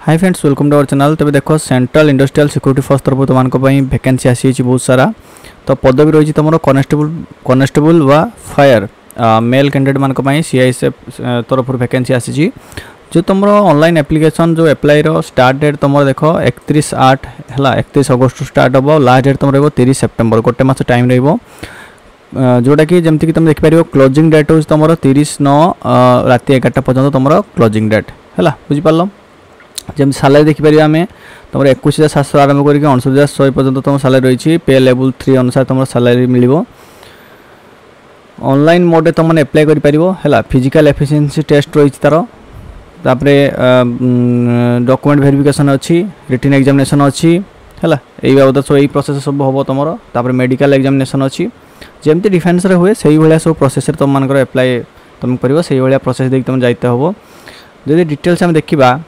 Hi friends welcome to our channel. तबे देखो central industrial security force तरफ तुम वैकेंसी आसी बहुत सारा। तो पदवी रही तुम कनेस्टेबल व फायर मेल कैंडिडेट मान सीआईएसएफ तरफ वैकेंसी आसी। जो तुम ऑनलाइन एप्लिकेशन जो अप्लाई स्टार्ट डेट तुम देख 31/8 है 31 अगस्त स्टार्ट हम। लास्ट डेट तुम रही 30 सेप्टेम्बर गोटे मास टाइम रही जोटा कि जमती कि तुम देखिपर क्लोजिंग डेट हो तुम 30/9 राति 11टा पर्यटन तुम क्लोजिंग डेट है बुझिपार। जमी सालारी देखिपर आम तुम 21,700 आरंभ करके 29,100 पर्यटन तुम सालारी रही पे लेवल 3 अनुसार तुम सालारी मिल। ऑनलाइन मोड तुमने अप्लाई कर फिजिकल एफिशिएंसी टेस्ट रही तार तापरे डॉक्यूमेंट वेरिफिकेशन अच्छी रिटन एग्जामिनेशन अच्छी है यही बाबद सब यही प्रोसेस सब हम तुम तापर मेडिकल एग्जामिनेशन अच्छी जमती डिफेन्स रे हुए से भाया सब प्रोसेस तुम मान अप्लाई तुम कर से भाया प्रोसेस देख तुम जाते हम। जदि डिटेल्स आम देखा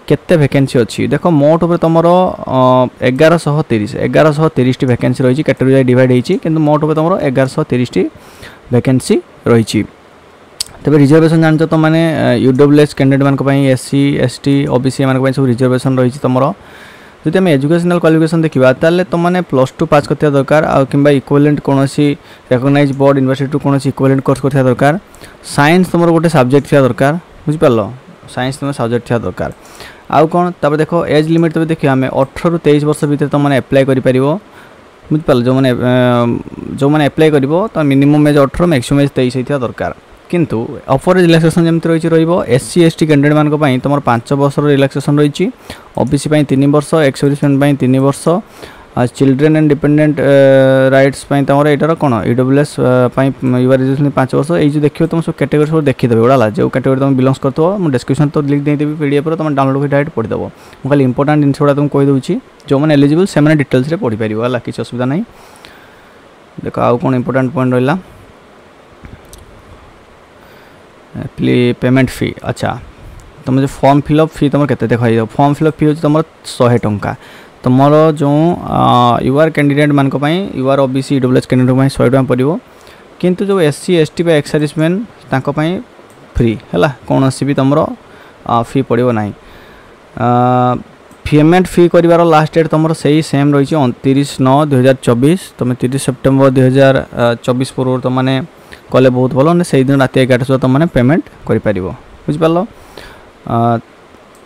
केते वैकेंसी अच्छी देख मोट उपर तुम 1130 वैकेंसी रही कैटेगरी डिवाइड होती कि मोट उपर तुम 1130 वैकेंसी रही। तबे रिजर्वेशन जान तुम मैंने यूडब्ल्यूएस कैंडिडेट मान एससी एसटी ओबीसी मान सब रिजर्वेशन रही तुम। जदि आम एजुकेशनल क्वालिफिकेशन देखा ताले तुमने +2 पास करथिया दरकार आ किंबा इक्विवेलेंट कोनोसी रिकॉग्नाइज बोर्ड यूनिवर्सिटी कोनोसी इक्विवेलेंट कोर्स करथिया दरकार। साइंस तुम गोटे सब्जेक्ट थिया दरकार बुझि पारलो साइंस तुम सब्जेक्ट थिया दरकार। आउ कौन तापर देख एज लिमिट तब देखिए आम 18 ରୁ 23 वर्ष भितर तुमने अप्लाई कर बुझिपार। जो मैंने अप्लाई कर तो मिनिमम एज 18 मैक्सिमम एज 23 होता दरकार। किंतु ऑफर रिलैक्सेशन जमी रही एससी एसटी कैंडिडेट मान 5 वर्ष रिलैक्सेशन रही ओबीसी 3 वर्ष एक्स सर्विसमैन 3 वर्ष चिल्ड्रेन एंड डिपेंडेंट राइट्स तुम यार कौन यूडब्ल्यूएस यूआर रिजर्वेशन 5 वर्ष ये जो देखिए तुम सब कैटेगरी सब देखीदेव गुड़ा जो कैटेगरी तुम बिलंग्स कर डिस्क्रिप्शन तो लिंक देदेवी पीडीएफ तुम डाउनलोड कर डायरेक्ट पढ़ीदेव। मुझे खाली इंपोर्टेंट जिन गुड़ा तुमको कहीदे जो मैंने एलिजिबल से डिटेल्स पढ़ी पार है किसी असुविधा ना। देख आउ कौन इंपोर्टेंट पॉइंट रहा पेमेंट फी। अच्छा तुम जो फॉर्म फिलअप फी तुम के देख फॉर्म फिलअप फी हूँ तुम 100 टंका तुम जो यूआर कैंडिडेट मान यूआर ओबीसी ईडब्ल्यूएस कैंडिडेट 100 टंका पड़ो। किंतु जो SC ST ex serviceman free है कौन भी तुम फी पड़ो ना। पेमेंट फी कर लास्ट डेट तुम से सेम रही 29/9/2024 तुम 30 सेप्टेम्बर 2024 पूर्व तुमने कले बहुत भल से दिन रात 11टा सुधा तुमने पेमेंट कर बुझिपार।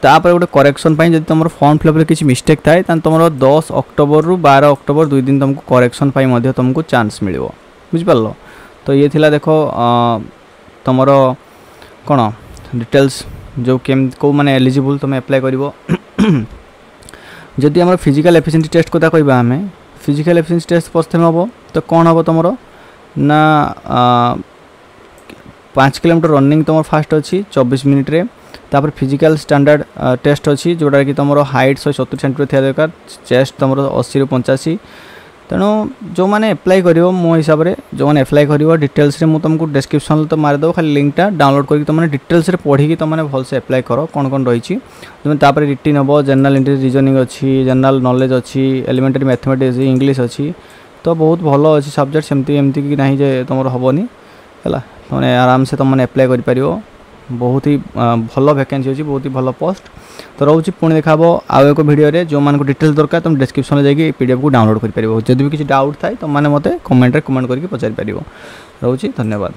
तापर गोटे करेक्शन जब तुम फॉर्म फिलअप किसी मिस्टेक थाए तुम 10 अक्टोबर ରୁ 12 अक्टोबर 2 दिन तुमको करेक्शन तुमको चांस मिल बुझिपार। तो ये थिला देखो तुम कौन डिटेल्स जो केम को माने एलिजिबल तुम अप्लाई कर। जदि आम फिजिकल एफिशिएंसी टेस्ट कथा कहवा आम फिजिकल एफिशिएंसी टेस्ट प्रथम हम तो कौन हम तुम ना 5 किलोमीटर रनिंग तुम फास्ट अच्छी 24 मिनिट रे। तापर फिजिकल स्टैंडर्ड टेस्ट अच्छी जोटा कि तुम हाइट 170 सेंटीमीटर थी दरकार चेस्ट तुम 80 ରୁ 85। तेणु जो मैंने अप्लाई कर मो हिसाब से जो मैंने अप्लाई कर डिटेल्स मुझे तुमको डिस्क्रिप्शन तो मारिदेव खाली लिंकटा डाउनलोड करके तुमने डिटेल्स पढ़ी तुमने भलसे अप्लाई कर कौन कौन रही तुम तापर रिटिन हम जनरल इंटेलिजेंस रीजनिंग अच्छी जनरल नॉलेज अच्छी एलिमेंटरी मैथमेटिक्स इंग्लिश अच्छी। तो बहुत भल अच्छी सब्जेक्ट सेमती एमती कि ना जे तुम हेनी है तुमने आराम से तुमने अप्लाई कर बहुत ही भल वैकेंसी अच्छी बहुत ही भल पोस्ट। तो रोचे पुणी देखा आउ एक वीडियो जो मान डिटेल्स दरकार तुम डिस्क्रिप्शन में जाकि पीडीएफ को डाउनलोड कर पार। जब भी किसी डाउट थाए तुम मैंने मत कमेंट करके पचारि पार। रोचे धन्यवाद।